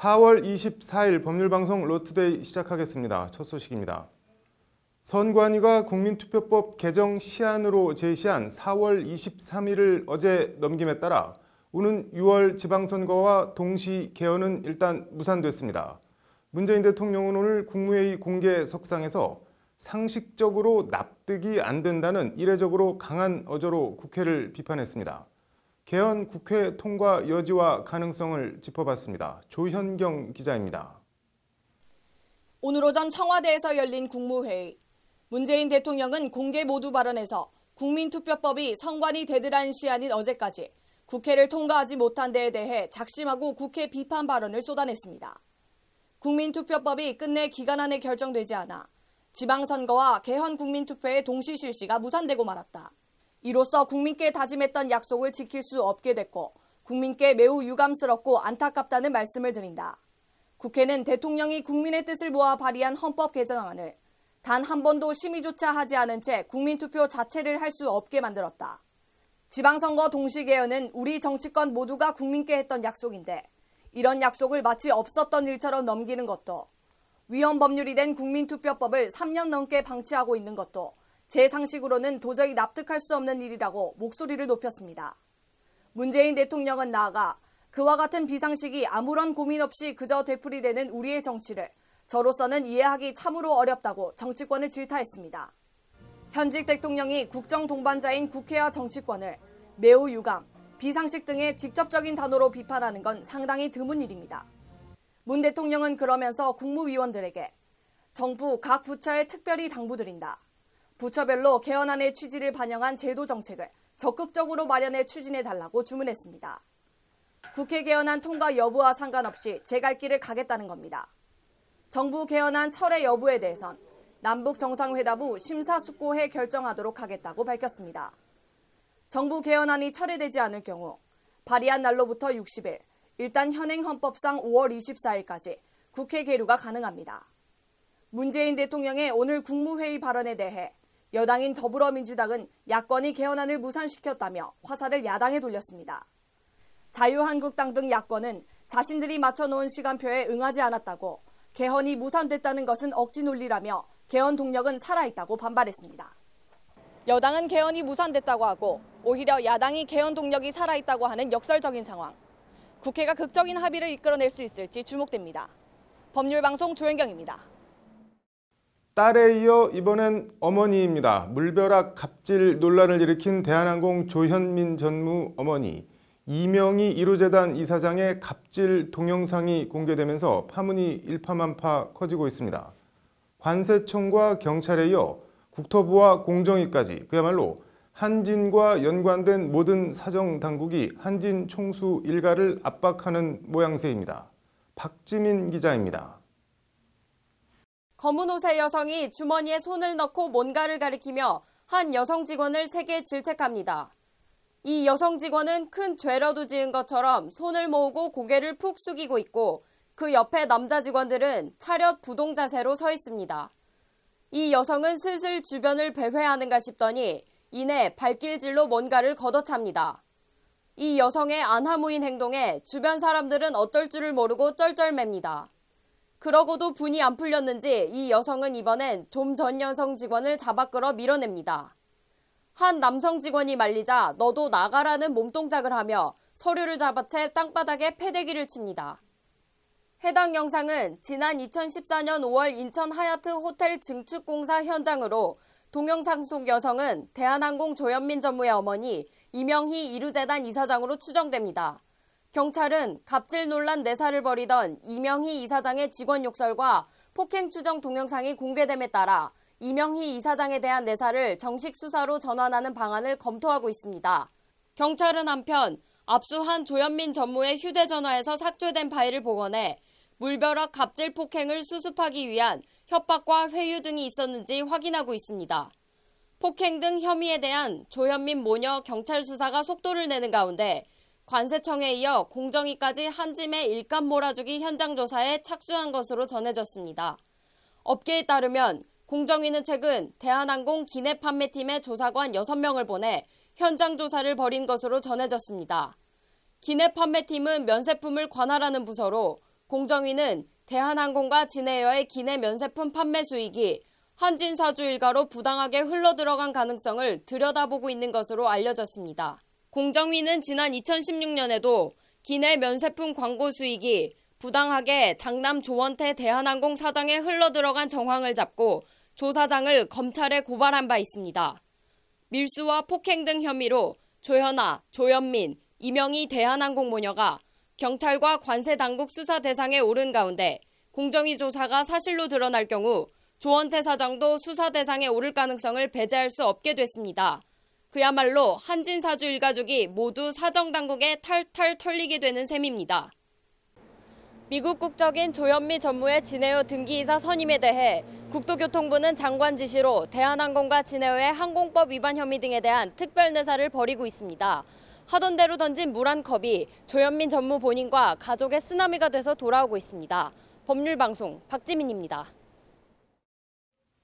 4월 24일 법률방송 로투데이 시작하겠습니다. 첫 소식입니다. 선관위가 국민투표법 개정 시한으로 제시한 4월 23일을 어제 넘김에 따라 오는 6월 지방선거와 동시 개헌은 일단 무산됐습니다. 문재인 대통령은 오늘 국무회의 공개석상에서 상식적으로 납득이 안 된다는 이례적으로 강한 어조로 국회를 비판했습니다. 개헌 국회 통과 여지와 가능성을 짚어봤습니다. 조현경 기자입니다. 오늘 오전 청와대에서 열린 국무회의. 문재인 대통령은 공개 모두 발언에서 국민투표법이 선관위 데드라인 시한인 어제까지 국회를 통과하지 못한 데에 대해 작심하고 국회 비판 발언을 쏟아냈습니다. 국민투표법이 끝내 기간 안에 결정되지 않아 지방선거와 개헌 국민투표의 동시 실시가 무산되고 말았다. 이로써 국민께 다짐했던 약속을 지킬 수 없게 됐고 국민께 매우 유감스럽고 안타깝다는 말씀을 드린다. 국회는 대통령이 국민의 뜻을 모아 발의한 헌법 개정안을 단 한 번도 심의조차 하지 않은 채 국민투표 자체를 할 수 없게 만들었다. 지방선거 동시 개헌은 우리 정치권 모두가 국민께 했던 약속인데 이런 약속을 마치 없었던 일처럼 넘기는 것도, 위헌 법률이 된 국민투표법을 3년 넘게 방치하고 있는 것도 제 상식으로는 도저히 납득할 수 없는 일이라고 목소리를 높였습니다. 문재인 대통령은 나아가 그와 같은 비상식이 아무런 고민 없이 그저 되풀이되는 우리의 정치를 저로서는 이해하기 참으로 어렵다고 정치권을 질타했습니다. 현직 대통령이 국정 동반자인 국회와 정치권을 매우 유감, 비상식 등의 직접적인 단어로 비판하는 건 상당히 드문 일입니다. 문 대통령은 그러면서 국무위원들에게 정부 각 부처에 특별히 당부드린다. 부처별로 개헌안의 취지를 반영한 제도 정책을 적극적으로 마련해 추진해달라고 주문했습니다. 국회 개헌안 통과 여부와 상관없이 제 갈 길을 가겠다는 겁니다. 정부 개헌안 철회 여부에 대해선 남북 정상회담 후 심사숙고해 결정하도록 하겠다고 밝혔습니다. 정부 개헌안이 철회되지 않을 경우 발의한 날로부터 60일, 일단 현행 헌법상 5월 24일까지 국회 계류가 가능합니다. 문재인 대통령의 오늘 국무회의 발언에 대해 여당인 더불어민주당은 야권이 개헌안을 무산시켰다며 화살을 야당에 돌렸습니다. 자유한국당 등 야권은 자신들이 맞춰놓은 시간표에 응하지 않았다고 개헌이 무산됐다는 것은 억지 논리라며 개헌 동력은 살아있다고 반발했습니다. 여당은 개헌이 무산됐다고 하고 오히려 야당이 개헌 동력이 살아있다고 하는 역설적인 상황. 국회가 극적인 합의를 이끌어낼 수 있을지 주목됩니다. 법률방송 조현경입니다. 딸에 이어 이번엔 어머니입니다. 물벼락 갑질 논란을 일으킨 대한항공 조현민 전무 어머니, 이명희 이루재단 이사장의 갑질 동영상이 공개되면서 파문이 일파만파 커지고 있습니다. 관세청과 경찰에 이어 국토부와 공정위까지 그야말로 한진과 연관된 모든 사정당국이 한진 총수 일가를 압박하는 모양새입니다. 박지민 기자입니다. 검은 옷의 여성이 주머니에 손을 넣고 뭔가를 가리키며 한 여성 직원을 세게 질책합니다. 이 여성 직원은 큰 죄라도 지은 것처럼 손을 모으고 고개를 푹 숙이고 있고 그 옆에 남자 직원들은 차렷 부동 자세로 서 있습니다. 이 여성은 슬슬 주변을 배회하는가 싶더니 이내 발길질로 뭔가를 걷어찹니다. 이 여성의 안하무인 행동에 주변 사람들은 어떨 줄을 모르고 쩔쩔맵니다. 그러고도 분이 안 풀렸는지 이 여성은 이번엔 좀 전 여성 직원을 잡아 끌어 밀어냅니다. 한 남성 직원이 말리자 너도 나가라는 몸동작을 하며 서류를 잡아채 땅바닥에 패대기를 칩니다. 해당 영상은 지난 2014년 5월 인천 하얏트 호텔 증축공사 현장으로 동영상 속 여성은 대한항공 조현민 전무의 어머니 이명희 이루재단 이사장으로 추정됩니다. 경찰은 갑질 논란 내사를 벌이던 이명희 이사장의 직원 욕설과 폭행 추정 동영상이 공개됨에 따라 이명희 이사장에 대한 내사를 정식 수사로 전환하는 방안을 검토하고 있습니다. 경찰은 한편 압수한 조현민 전무의 휴대전화에서 삭제된 파일을 복원해 물벼락 갑질 폭행을 수습하기 위한 협박과 회유 등이 있었는지 확인하고 있습니다. 폭행 등 혐의에 대한 조현민 모녀 경찰 수사가 속도를 내는 가운데 관세청에 이어 공정위까지 한짐의 일감 몰아주기 현장 조사에 착수한 것으로 전해졌습니다. 업계에 따르면 공정위는 최근 대한항공 기내 판매팀의 조사관 6명을 보내 현장 조사를 벌인 것으로 전해졌습니다. 기내 판매팀은 면세품을 관할하는 부서로 공정위는 대한항공과 진에어의 기내 면세품 판매 수익이 한진사주 일가로 부당하게 흘러들어간 가능성을 들여다보고 있는 것으로 알려졌습니다. 공정위는 지난 2016년에도 기내 면세품 광고 수익이 부당하게 장남 조원태 대한항공 사장에 흘러들어간 정황을 잡고 조사장을 검찰에 고발한 바 있습니다. 밀수와 폭행 등 혐의로 조현아, 조현민, 이명희 대한항공 모녀가 경찰과 관세당국 수사 대상에 오른 가운데 공정위 조사가 사실로 드러날 경우 조원태 사장도 수사 대상에 오를 가능성을 배제할 수 없게 됐습니다. 그야말로 한진사주 일가족이 모두 사정당국에 탈탈 털리게 되는 셈입니다. 미국 국적인 조현미 전무의 진에어 등기이사 선임에 대해 국토교통부는 장관 지시로 대한항공과 진에어의 항공법 위반 혐의 등에 대한 특별 내사를 벌이고 있습니다. 하던 대로 던진 물 한 컵이 조현민 전무 본인과 가족의 쓰나미가 돼서 돌아오고 있습니다. 법률방송 박지민입니다.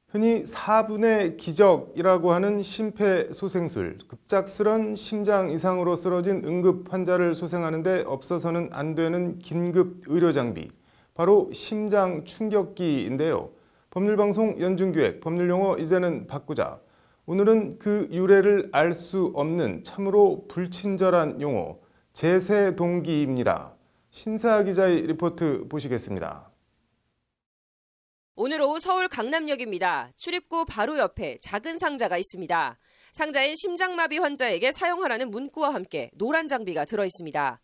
흔히 4분의 기적이라고 하는 심폐소생술, 급작스런 심장 이상으로 쓰러진 응급 환자를 소생하는 데 없어서는 안 되는 긴급 의료 장비, 바로 심장 충격기인데요. 법률방송 연중기획, 법률용어 이제는 바꾸자. 오늘은 그 유래를 알 수 없는 참으로 불친절한 용어, 제세동기입니다. 신사 기자의 리포트 보시겠습니다. 오늘 오후 서울 강남역입니다. 출입구 바로 옆에 작은 상자가 있습니다. 상자엔 심장마비 환자에게 사용하라는 문구와 함께 노란 장비가 들어 있습니다.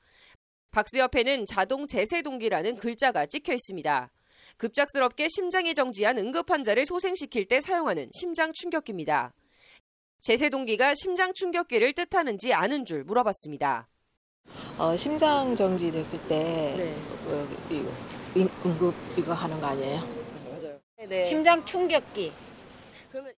박스 옆에는 자동 제세동기라는 글자가 찍혀 있습니다. 급작스럽게 심장이 정지한 응급 환자를 소생시킬 때 사용하는 심장 충격기입니다. 제세동기가 심장 충격기를 뜻하는지 아는 줄 물어봤습니다. 심장 정지 됐을 때 응급 이거 하는 거 아니에요? 네. 심장 충격기. 그러면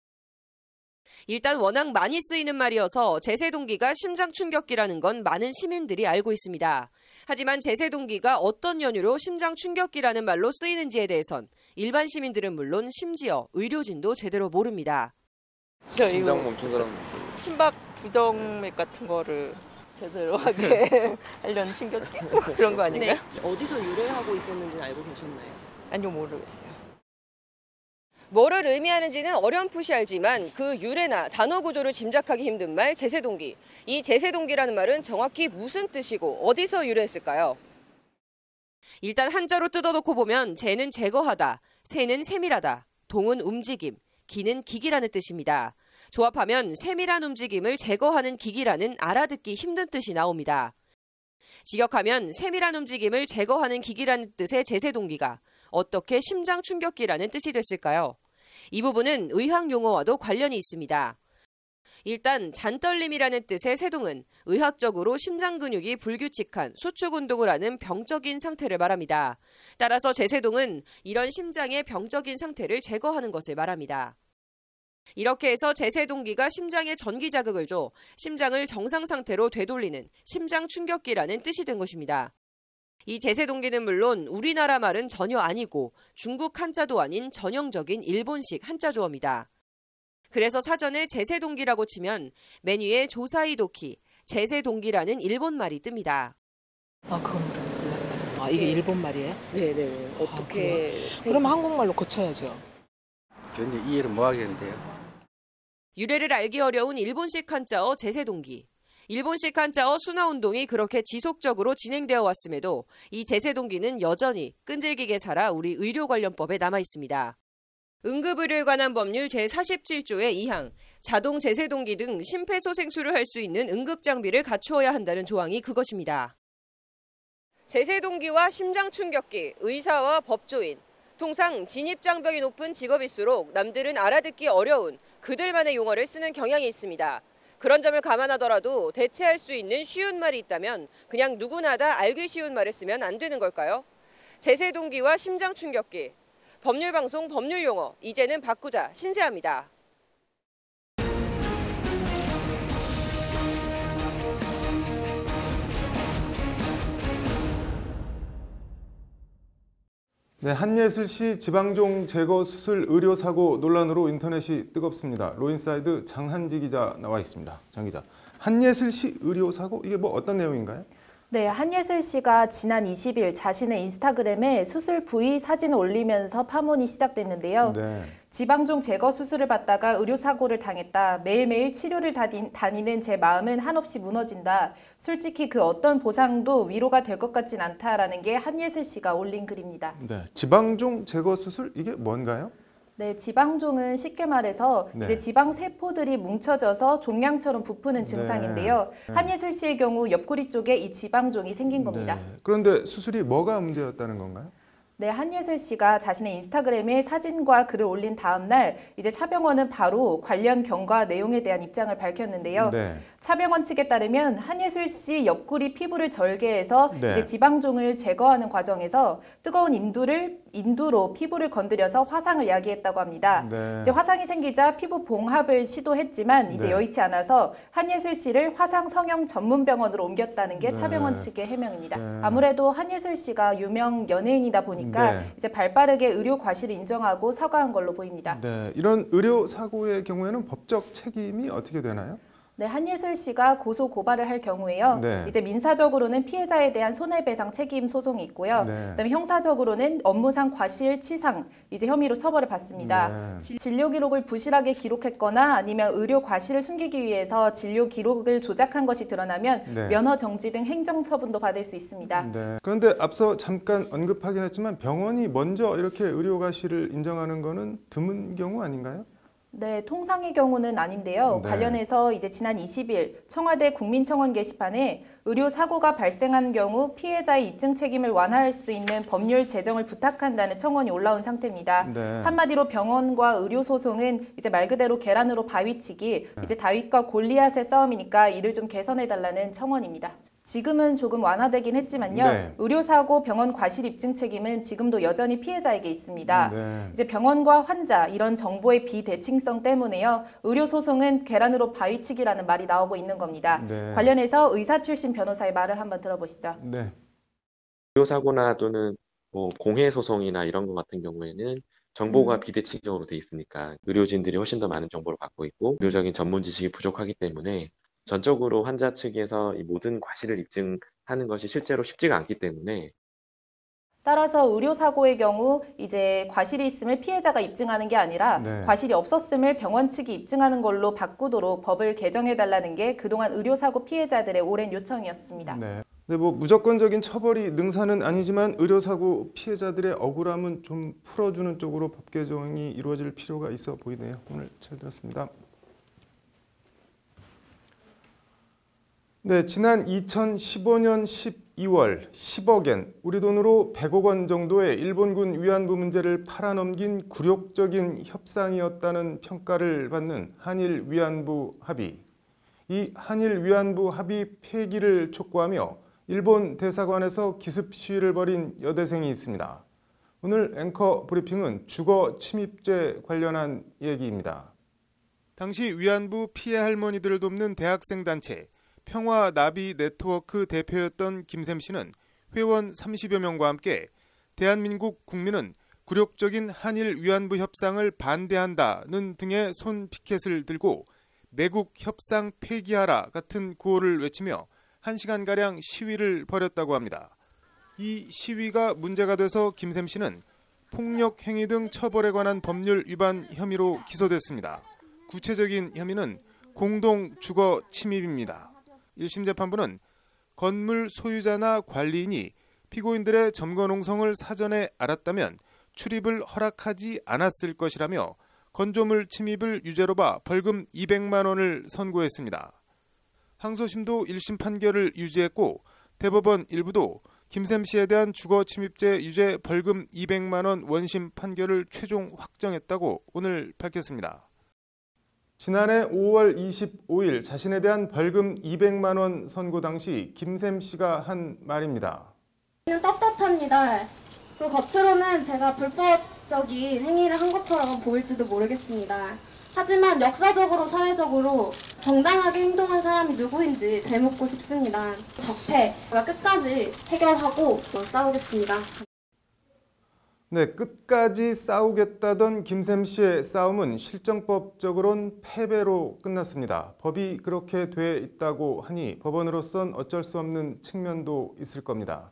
일단 워낙 많이 쓰이는 말이어서 제세동기가 심장 충격기라는 건 많은 시민들이 알고 있습니다. 하지만 제세동기가 어떤 연유로 심장 충격기라는 말로 쓰이는지에 대해선 일반 시민들은 물론 심지어 의료진도 제대로 모릅니다. 심장 멈춘 사람 심박 부정맥 같은 거를 제대로 하게 하려는 충격기? 그런 거 아닌가요? 어디서 유래하고 있었는지는 알고 계셨나요? 아니요, 모르겠어요. 뭐를 의미하는지는 어렴풋이 알지만 그 유래나 단어 구조를 짐작하기 힘든 말 제세동기. 이 제세동기라는 말은 정확히 무슨 뜻이고 어디서 유래했을까요? 일단 한자로 뜯어놓고 보면 제는 제거하다, 세는 세밀하다, 동은 움직임, 기는 기기라는 뜻입니다. 조합하면 세밀한 움직임을 제거하는 기기라는 알아듣기 힘든 뜻이 나옵니다. 직역하면 세밀한 움직임을 제거하는 기기라는 뜻의 제세동기가 어떻게 심장 충격기라는 뜻이 됐을까요? 이 부분은 의학 용어와도 관련이 있습니다. 일단 잔떨림이라는 뜻의 세동은 의학적으로 심장 근육이 불규칙한 수축 운동을 하는 병적인 상태를 말합니다. 따라서 제세동은 이런 심장의 병적인 상태를 제거하는 것을 말합니다. 이렇게 해서 제세동기가 심장에 전기 자극을 줘 심장을 정상 상태로 되돌리는 심장 충격기라는 뜻이 된 것입니다. 이 제세동기는 물론 우리나라 말은 전혀 아니고 중국 한자도 아닌 전형적인 일본식 한자 조어입니다. 그래서 사전에 제세동기라고 치면 맨 위에 조사이도키, 제세동기라는 일본 말이 뜹니다. 그건 몰랐어요. 이게 일본 말이에요? 네네. 어떻게? 그럼 한국말로 고쳐야죠. 전혀 이해를 못 하겠는데요. 유래를 알기 어려운 일본식 한자어 제세동기. 일본식 한자어 순화운동이 그렇게 지속적으로 진행되어 왔음에도 이 제세동기는 여전히 끈질기게 살아 우리 의료관련법에 남아있습니다. 응급의료에 관한 법률 제47조의 2항, 자동 제세동기 등 심폐소생술을 할 수 있는 응급장비를 갖추어야 한다는 조항이 그것입니다. 제세동기와 심장충격기, 의사와 법조인, 통상 진입장벽이 높은 직업일수록 남들은 알아듣기 어려운 그들만의 용어를 쓰는 경향이 있습니다. 그런 점을 감안하더라도 대체할 수 있는 쉬운 말이 있다면 그냥 누구나 다 알기 쉬운 말을 쓰면 안 되는 걸까요? 제세동기와 심장충격기. 법률방송 법률용어 이제는 바꾸자 신세합니다. 네, 한예슬씨 지방종 제거 수술 의료 사고 논란으로 인터넷이 뜨겁습니다. 로인사이드 장한지 기자 나와 있습니다. 장 기자, 한예슬씨 의료 사고 이게 뭐 어떤 내용인가요? 네, 한예슬 씨가 지난 20일 자신의 인스타그램에 수술 부위 사진을 올리면서 파문이 시작됐는데요. 네. 지방종 제거 수술을 받다가 의료사고를 당했다. 매일매일 치료를 다니는 제 마음은 한없이 무너진다. 솔직히 그 어떤 보상도 위로가 될 것 같진 않다라는 게 한예슬 씨가 올린 글입니다. 네. 지방종 제거 수술 이게 뭔가요? 네, 지방종은 쉽게 말해서 네. 이제 지방 세포들이 뭉쳐져서 종양처럼 부푸는 증상인데요. 네. 한예슬 씨의 경우 옆구리 쪽에 이 지방종이 생긴 겁니다. 네. 그런데 수술이 뭐가 문제였다는 건가요? 네, 한예슬 씨가 자신의 인스타그램에 사진과 글을 올린 다음 날 이제 차병원은 바로 관련 경과 내용에 대한 입장을 밝혔는데요. 네. 차병원 측에 따르면 한예슬 씨 옆구리 피부를 절개해서 네. 이제 지방종을 제거하는 과정에서 뜨거운 인두로 피부를 건드려서 화상을 야기했다고 합니다. 네. 이제 화상이 생기자 피부 봉합을 시도했지만 이제 네. 여의치 않아서 한예슬 씨를 화상 성형 전문 병원으로 옮겼다는 게 네. 차병원 측의 해명입니다. 네. 아무래도 한예슬 씨가 유명 연예인이다 보니까 네. 이제 발빠르게 의료 과실을 인정하고 사과한 걸로 보입니다. 네. 이런 의료 사고의 경우에는 법적 책임이 어떻게 되나요? 네, 한예슬 씨가 고소 고발을 할 경우에요. 네. 이제 민사적으로는 피해자에 대한 손해배상 책임 소송이 있고요. 네. 그다음에 형사적으로는 업무상 과실치상 이제 혐의로 처벌을 받습니다. 네. 진료 기록을 부실하게 기록했거나 아니면 의료 과실을 숨기기 위해서 진료 기록을 조작한 것이 드러나면 네. 면허 정지 등 행정 처분도 받을 수 있습니다. 네. 그런데 앞서 잠깐 언급하긴 했지만 병원이 먼저 이렇게 의료 과실을 인정하는 거는 드문 경우 아닌가요? 네, 통상의 경우는 아닌데요. 네. 관련해서 이제 지난 20일 청와대 국민청원 게시판에 의료 사고가 발생한 경우 피해자의 입증 책임을 완화할 수 있는 법률 제정을 부탁한다는 청원이 올라온 상태입니다. 네. 한마디로 병원과 의료 소송은 이제 말 그대로 계란으로 바위치기, 이제 다윗과 골리앗의 싸움이니까 이를 좀 개선해 달라는 청원입니다. 지금은 조금 완화되긴 했지만요. 네. 의료사고 병원 과실 입증 책임은 지금도 여전히 피해자에게 있습니다. 네. 이제 병원과 환자 이런 정보의 비대칭성 때문에요. 의료 소송은 계란으로 바위치기라는 말이 나오고 있는 겁니다. 네. 관련해서 의사 출신 변호사의 말을 한번 들어보시죠. 네. 의료사고나 또는 뭐 공해소송이나 이런 것 같은 경우에는 정보가 비대칭적으로 돼 있으니까 의료진들이 훨씬 더 많은 정보를 받고 있고 의료적인 전문 지식이 부족하기 때문에 전적으로 환자 측에서 이 모든 과실을 입증하는 것이 실제로 쉽지가 않기 때문에 따라서 의료사고의 경우 이제 과실이 있음을 피해자가 입증하는 게 아니라 네. 과실이 없었음을 병원 측이 입증하는 걸로 바꾸도록 법을 개정해달라는 게 그동안 의료사고 피해자들의 오랜 요청이었습니다. 네. 네, 뭐 무조건적인 처벌이 능사는 아니지만 의료사고 피해자들의 억울함은 좀 풀어주는 쪽으로 법 개정이 이루어질 필요가 있어 보이네요. 오늘 잘 들었습니다. 네, 지난 2015년 12월 10억엔 우리 돈으로 100억 원 정도의 일본군 위안부 문제를 팔아넘긴 굴욕적인 협상이었다는 평가를 받는 한일 위안부 합의. 이 한일 위안부 합의 폐기를 촉구하며 일본 대사관에서 기습 시위를 벌인 여대생이 있습니다. 오늘 앵커 브리핑은 주거 침입죄 관련한 얘기입니다. 당시 위안부 피해 할머니들을 돕는 대학생 단체 평화 나비 네트워크 대표였던 김샘 씨는 회원 30여 명과 함께 대한민국 국민은 굴욕적인 한일 위안부 협상을 반대한다는 등의 손 피켓을 들고 매국 협상 폐기하라 같은 구호를 외치며 1시간가량 시위를 벌였다고 합니다. 이 시위가 문제가 돼서 김샘 씨는 폭력 행위 등 처벌에 관한 법률 위반 혐의로 기소됐습니다. 구체적인 혐의는 공동 주거 침입입니다. 1심 재판부는 건물 소유자나 관리인이 피고인들의 점거 농성을 사전에 알았다면 출입을 허락하지 않았을 것이라며 건조물 침입을 유죄로 봐 벌금 200만 원을 선고했습니다. 항소심도 1심 판결을 유지했고 대법원 일부도 김샘 씨에 대한 주거 침입죄 유죄 벌금 200만 원 원심 판결을 최종 확정했다고 오늘 밝혔습니다. 지난해 5월 25일 자신에 대한 벌금 200만 원 선고 당시 김샘 씨가 한 말입니다. 떳떳합니다. 그리고 겉으로는 제가 불법적인 행위를 한 것처럼 보일지도 모르겠습니다. 하지만 역사적으로 사회적으로 정당하게 행동한 사람이 누구인지 되묻고 싶습니다. 적폐가 끝까지 해결하고 싸우겠습니다. 네, 끝까지 싸우겠다던 김샘 씨의 싸움은 실정법적으론 패배로 끝났습니다. 법이 그렇게 돼 있다고 하니 법원으로선 어쩔 수 없는 측면도 있을 겁니다.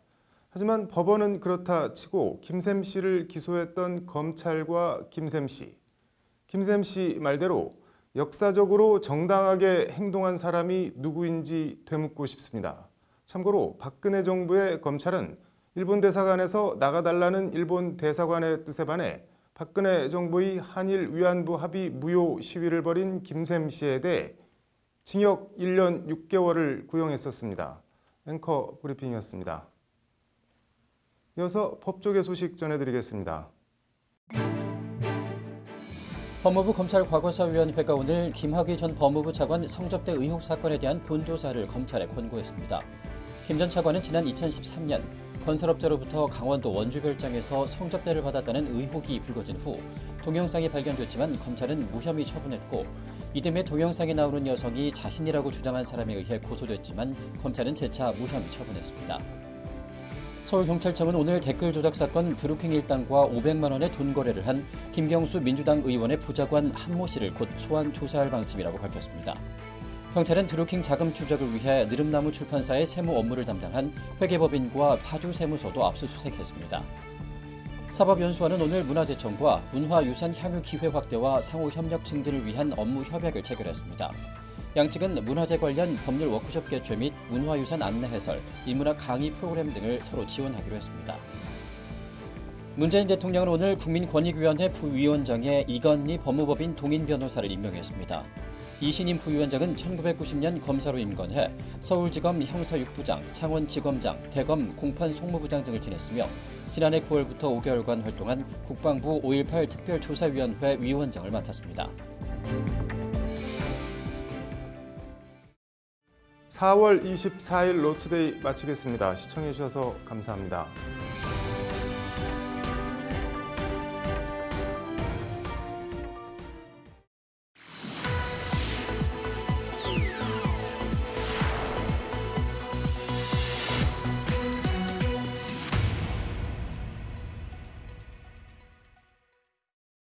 하지만 법원은 그렇다 치고 김샘 씨를 기소했던 검찰과 김샘 씨 말대로 역사적으로 정당하게 행동한 사람이 누구인지 되묻고 싶습니다. 참고로 박근혜 정부의 검찰은 일본 대사관에서 나가달라는 일본 대사관의 뜻에 반해 박근혜 정부의 한일 위안부 합의 무효 시위를 벌인 김샘 씨에 대해 징역 1년 6개월을 구형했었습니다. 앵커 브리핑이었습니다. 이어서 법조계 소식 전해드리겠습니다. 법무부 검찰과거사위원회가 오늘 김학의 전 법무부 차관 성접대 의혹 사건에 대한 본조사를 검찰에 권고했습니다. 김 전 차관은 지난 2013년 건설업자로부터 강원도 원주별장에서 성접대를 받았다는 의혹이 불거진 후 동영상이 발견됐지만 검찰은 무혐의 처분했고 이듬해 동영상에 나오는 여성이 자신이라고 주장한 사람에 의해 고소됐지만 검찰은 재차 무혐의 처분했습니다. 서울경찰청은 오늘 댓글 조작 사건 드루킹 일당과 500만 원의 돈 거래를 한 김경수 민주당 의원의 보좌관 한모 씨를 곧 소환 조사할 방침이라고 밝혔습니다. 경찰은 드루킹 자금 추적을 위해 느릅나무 출판사의 세무 업무를 담당한 회계법인과 파주세무서도 압수수색했습니다. 사법연수원은 오늘 문화재청과 문화유산 향유 기회 확대와 상호 협력 증진을 위한 업무 협약을 체결했습니다. 양측은 문화재 관련 법률 워크숍 개최 및 문화유산 안내 해설, 인문학 강의 프로그램 등을 서로 지원하기로 했습니다. 문재인 대통령은 오늘 국민권익위원회 부위원장에 이건희 법무법인 동인 변호사를 임명했습니다. 이신임 부위원장은 1990년 검사로 임관해 서울지검 형사6부장, 창원지검장, 대검 공판 송무부장 등을 지냈으며 지난해 9월부터 5개월간 활동한 국방부 5.18 특별조사위원회 위원장을 맡았습니다. 4월 24일 로투데이 마치겠습니다. 시청해주셔서 감사합니다.